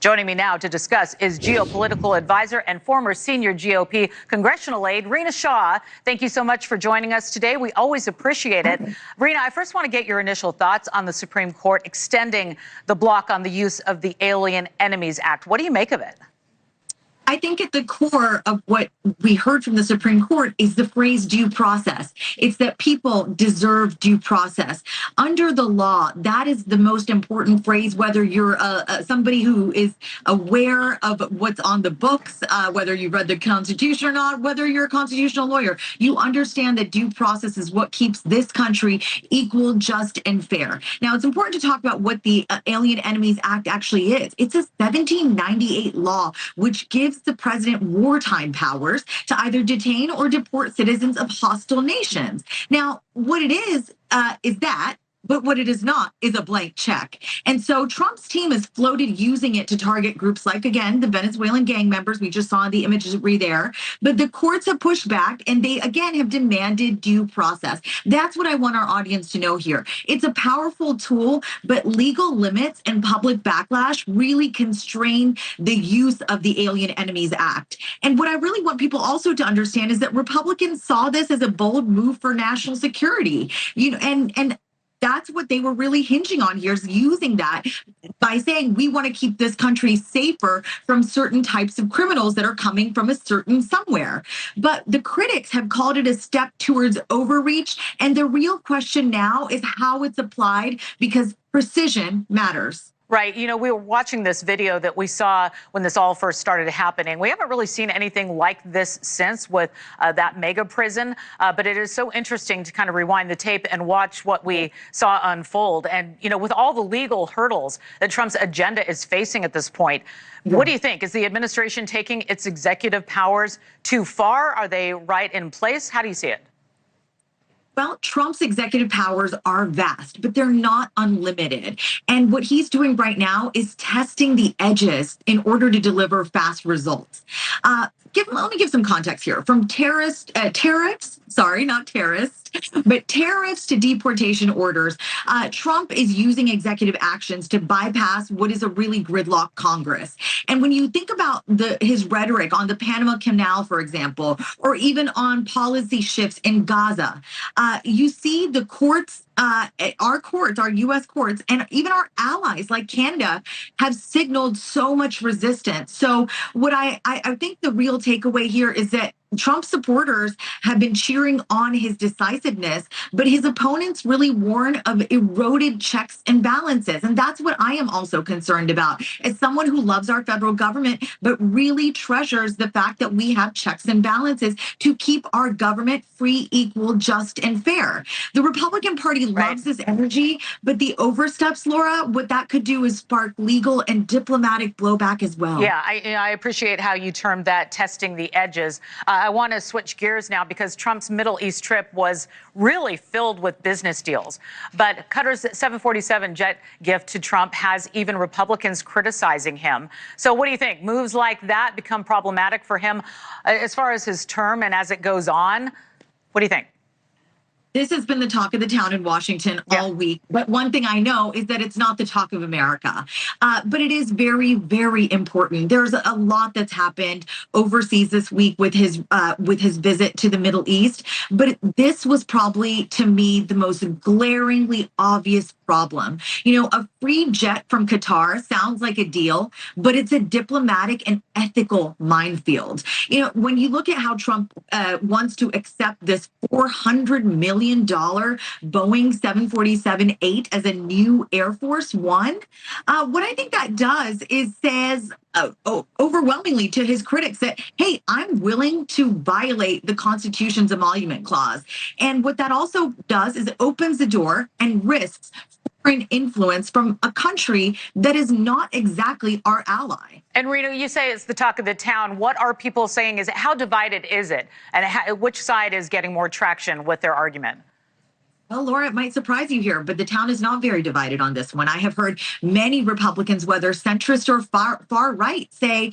Joining me now to discuss is geopolitical advisor and former senior GOP congressional aide, Rina Shah. Thank you so much for joining us today. We always appreciate it. Rina, I first want to get your initial thoughts on the Supreme Court extending the block on the use of the Alien Enemies Act. What do you make of it? I think at the core of what we heard from the Supreme Court is the phrase due process. It's that people deserve due process. Under the law, that is the most important phrase, whether you're somebody who is aware of what's on the books, whether you've read the Constitution or not, whether you're a constitutional lawyer. You understand that due process is what keeps this country equal, just, and fair. Now, it's important to talk about what the Alien Enemies Act actually is. It's a 1798 law, which gives the president wartime powers to either detain or deport citizens of hostile nations. Now, what it is that, but what it is not is a blank check. And so Trump's team has floated using it to target groups like, again, the Venezuelan gang members. We just saw the imagery there. But the courts have pushed back and they, again, have demanded due process. That's what I want our audience to know here. It's a powerful tool, but legal limits and public backlash really constrain the use of the Alien Enemies Act. And what I really want people also to understand is that Republicans saw this as a bold move for national security. And that's what they were really hinging on here, is using that by saying we want to keep this country safer from certain types of criminals that are coming from a certain somewhere. But the critics have called it a step towards overreach. And the real question now is how it's applied, because precision matters. Right. You know, we were watching this video that we saw when this all first started happening. We haven't really seen anything like this since with that mega prison. But it is so interesting to kind of rewind the tape and watch what we saw unfold. And, you know, with all the legal hurdles that Trump's agenda is facing at this point, what do you think? Is the administration taking its executive powers too far? Are they right in place? How do you see it? Well, Trump's executive powers are vast, but they're not unlimited. And what he's doing right now is testing the edges in order to deliver fast results. Let me give some context here. From tariffs to deportation orders, Trump is using executive actions to bypass what is a really gridlocked Congress. And when you think about his rhetoric on the Panama Canal, for example, or even on policy shifts in Gaza, you see the courts, our U.S. courts, and even our allies like Canada have signaled so much resistance. So what I think the real takeaway here is that Trump supporters have been cheering on his decisiveness, but his opponents really warn of eroded checks and balances. And that's what I am also concerned about as someone who loves our federal government, but really treasures the fact that we have checks and balances to keep our government free, equal, just, and fair. The Republican Party loves this energy, but the oversteps, Laura, what that could do is spark legal and diplomatic blowback as well. Yeah, I appreciate how you termed that testing the edges. I want to switch gears now because Trump's Middle East trip was really filled with business deals. But Qatar's 747 jet gift to Trump has even Republicans criticizing him. So what do you think? Moves like that become problematic for him as far as his term and as it goes on? What do you think? This has been the talk of the town in Washington all week. But one thing I know is that it's not the talk of America. But it is very, very important. There's a lot that's happened overseas this week with his visit to the Middle East. But this was probably, to me, the most glaringly obvious problem. You know, a free jet from Qatar sounds like a deal, but it's a diplomatic and ethical minefield. You know, when you look at how Trump wants to accept this $400 million Boeing 747-8 as a new Air Force One, what I think that does is says overwhelmingly to his critics that, hey, I'm willing to violate the Constitution's emolument clause. And what that also does is it opens the door and risks foreign influence from a country that is not exactly our ally. And Rita, you say it's the talk of the town. What are people saying? How divided is it? And which side is getting more traction with their argument? Well, Laura, it might surprise you here, but the town is not very divided on this one. I have heard many Republicans, whether centrist or far right, say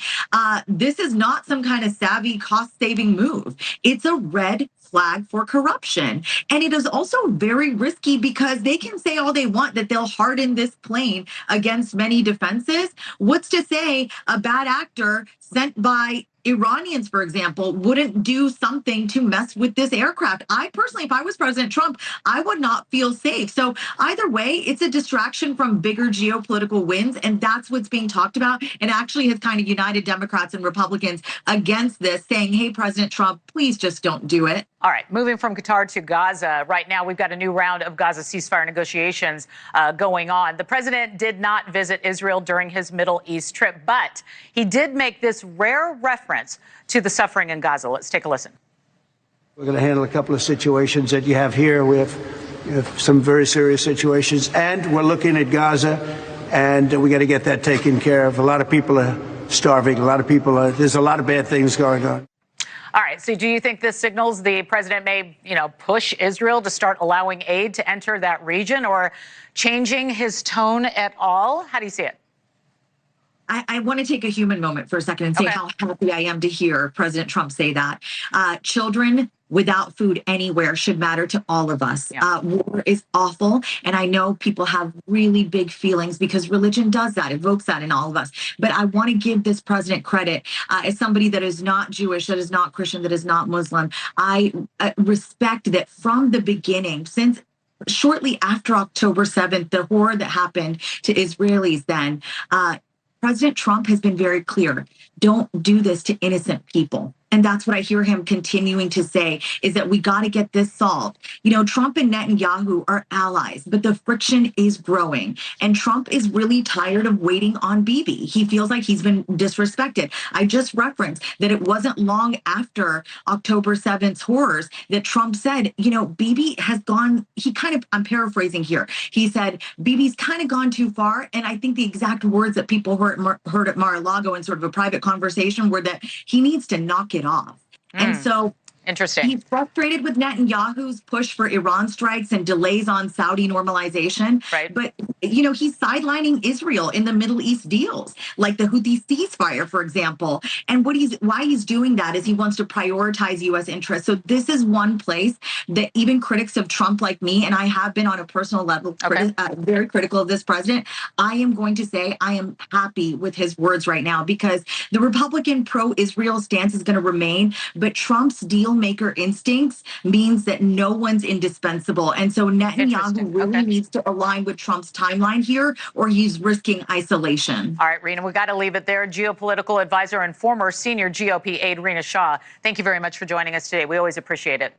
this is not some kind of savvy cost-saving move. It's a red flag for corruption. And it is also very risky because they can say all they want that they'll harden this plane against many defenses. What's to say a bad actor sent by Iranians, for example, wouldn't do something to mess with this aircraft? I personally, if I was President Trump, I would not feel safe. So either way, it's a distraction from bigger geopolitical wins. And that's what's being talked about. And actually has kind of united Democrats and Republicans against this, saying, hey, President Trump, please just don't do it. All right, moving from Qatar to Gaza. Right now, we've got a new round of Gaza ceasefire negotiations going on. The president did not visit Israel during his Middle East trip, but he did make this rare reference to the suffering in Gaza. Let's take a listen. We're going to handle a couple of situations that you have here. We have some very serious situations, and we're looking at Gaza, and we got to get that taken care of. A lot of people are starving. A lot of people there's a lot of bad things going on. All right. So do you think this signals the president may, push Israel to start allowing aid to enter that region or changing his tone at all? How do you see it? I want to take a human moment for a second and say how happy I am to hear President Trump say that. Children without food anywhere should matter to all of us. Yeah. War is awful. And I know people have really big feelings because religion does that, evokes that in all of us. But I want to give this president credit as somebody that is not Jewish, that is not Christian, that is not Muslim. I respect that from the beginning, since shortly after October 7th, the horror that happened to Israelis then, President Trump has been very clear. Don't do this to innocent people. And that's what I hear him continuing to say, is that we got to get this solved. Trump and Netanyahu are allies, but the friction is growing. And Trump is really tired of waiting on Bibi. He feels like he's been disrespected. I just referenced that it wasn't long after October 7th's horrors that Trump said, Bibi has gone, I'm paraphrasing here. He said, Bibi's kind of gone too far. And I think the exact words that people heard at Mar-a-Lago in sort of a private conversation were that he needs to knock it off. And so interesting. He's frustrated with Netanyahu's push for Iran strikes and delays on Saudi normalization. Right. But, he's sidelining Israel in the Middle East deals, like the Houthi ceasefire, for example. And why he's doing that is he wants to prioritize U.S. interests. So this is one place that even critics of Trump like me, and I have been on a personal level very critical of this president, I am going to say I am happy with his words right now because the Republican pro-Israel stance is going to remain, but Trump's deal-maker instincts means that no one's indispensable. And so Netanyahu really needs to align with Trump's timeline here, or he's risking isolation. All right, Rena, we got to leave it there. Geopolitical advisor and former senior GOP aide, Rena Shah, thank you very much for joining us today. We always appreciate it.